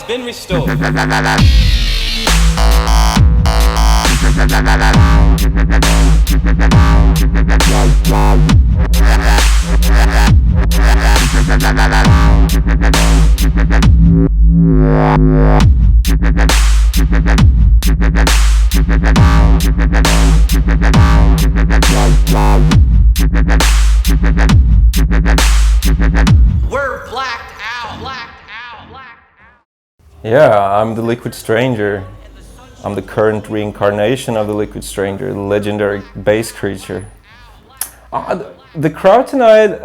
been restored. We're blacked out. Yeah, I'm the Liquid Stranger. I'm the current reincarnation of the Liquid Stranger, the legendary bass creature. The crowd tonight,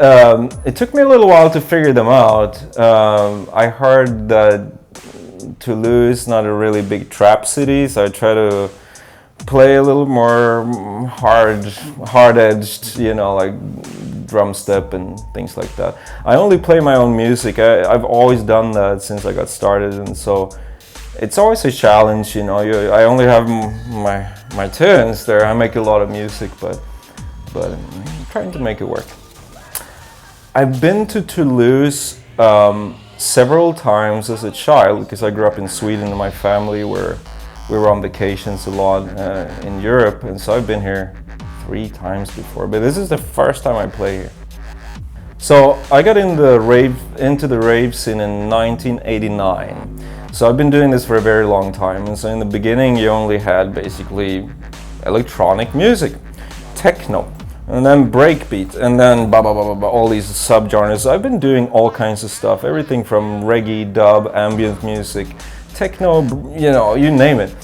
it took me a little while to figure them out. I heard that Toulouse is not a really big trap city, so I try to play a little more hard-edged, you know, like drum step and things like that. I only play my own music. I've always done that since I got started, and so it's always a challenge, you know. I only have my tunes there. I make a lot of music, but I'm trying to make it work. I've been to Toulouse several times as a child because I grew up in Sweden and my family we were on vacations a lot in Europe, and so I've been here 3 times before, but this is the first time I play here. So I got into the rave scene in 1989. So I've been doing this for a very long time, and so in the beginning you only had basically electronic music, techno, and then breakbeat, and then all these subgenres. I've been doing all kinds of stuff, everything from reggae, dub, ambient music, techno, you know, you name it.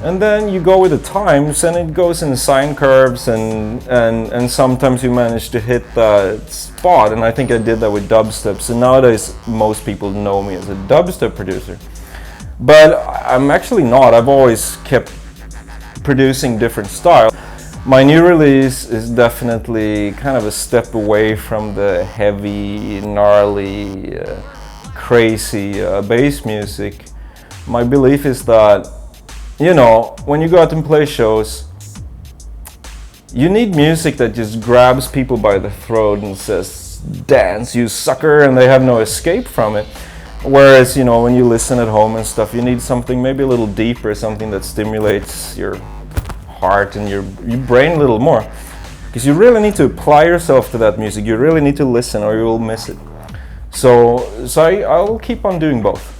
And then you go with the times, and it goes in sine curves, and sometimes you manage to hit that spot, and I think I did that with dubstep. So nowadays most people know me as a dubstep producer, but I'm actually not. I've always kept producing different styles. My new release is definitely kind of a step away from the heavy, gnarly, crazy bass music. My belief is that, you know, when you go out and play shows, you need music that just grabs people by the throat and says, "Dance, you sucker," and they have no escape from it. Whereas, you know, when you listen at home and stuff, you need something maybe a little deeper, something that stimulates your heart and your brain a little more. Because you really need to apply yourself to that music. You really need to listen or you will miss it. So I'll keep on doing both.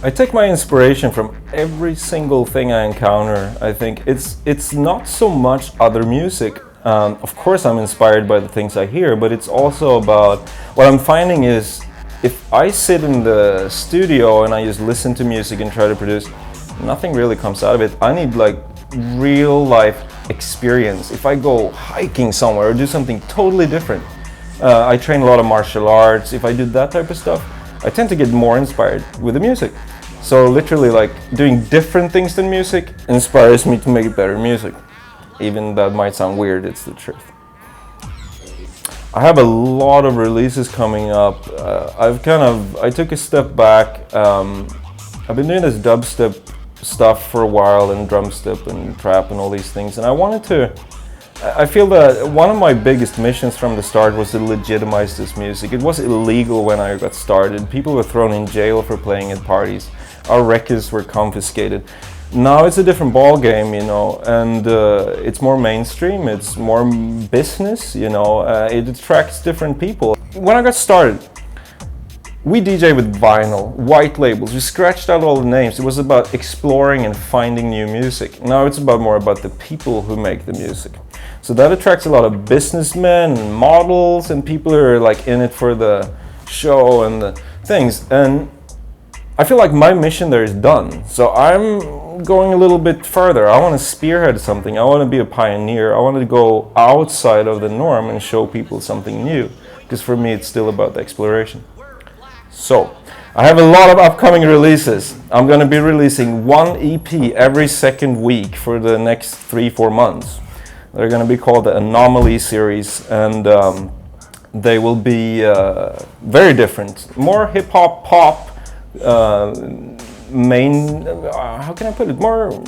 I take my inspiration from every single thing I encounter. I think it's not so much other music. Of course I'm inspired by the things I hear, but it's also about, what I'm finding is, if I sit in the studio and I just listen to music and try to produce, nothing really comes out of it. I need like real life experience. If I go hiking somewhere or do something totally different, I train a lot of martial arts. If I do that type of stuff, I tend to get more inspired with the music. So literally, like, doing different things than music inspires me to make better music. Even that might sound weird, it's the truth. I have a lot of releases coming up. I took a step back. I've been doing this dubstep stuff for a while, and drumstep and trap and all these things, and I feel that one of my biggest missions from the start was to legitimize this music. It was illegal when I got started. People were thrown in jail for playing at parties. Our records were confiscated. Now it's a different ball game, you know, and it's more mainstream, it's more business, you know, it attracts different people. When I got started, we DJ with vinyl, white labels, we scratched out all the names. It was about exploring and finding new music. Now it's more about the people who make the music. So that attracts a lot of businessmen and models and people who are like in it for the show and the things. And I feel like my mission there is done. So I'm going a little bit further. I want to spearhead something. I want to be a pioneer. I want to go outside of the norm and show people something new. Because for me, it's still about the exploration. So, I have a lot of upcoming releases. I'm going to be releasing one EP every second week for the next 3-4 months. They're going to be called the Anomaly series, and they will be very different. More hip-hop, pop, how can I put it? More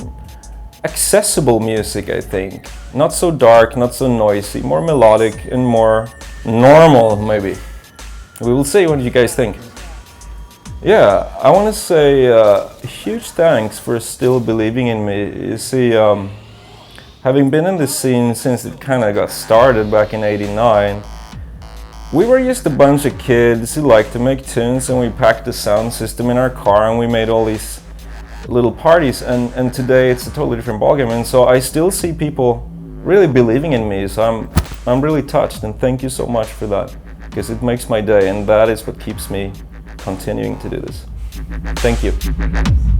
accessible music, I think. Not so dark, not so noisy, more melodic and more normal, maybe. We will see what you guys think. Yeah, I want to say huge thanks for still believing in me. You see, having been in the scene since it kind of got started back in '89, we were just a bunch of kids who liked to make tunes, and we packed the sound system in our car and we made all these little parties. And today it's a totally different ballgame, and so I still see people really believing in me. So I'm really touched, and thank you so much for that, because it makes my day, and that is what keeps me continuing to do this. Thank you.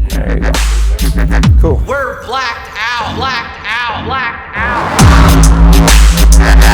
There you go. Cool. We're blacked out, blacked out, blacked out.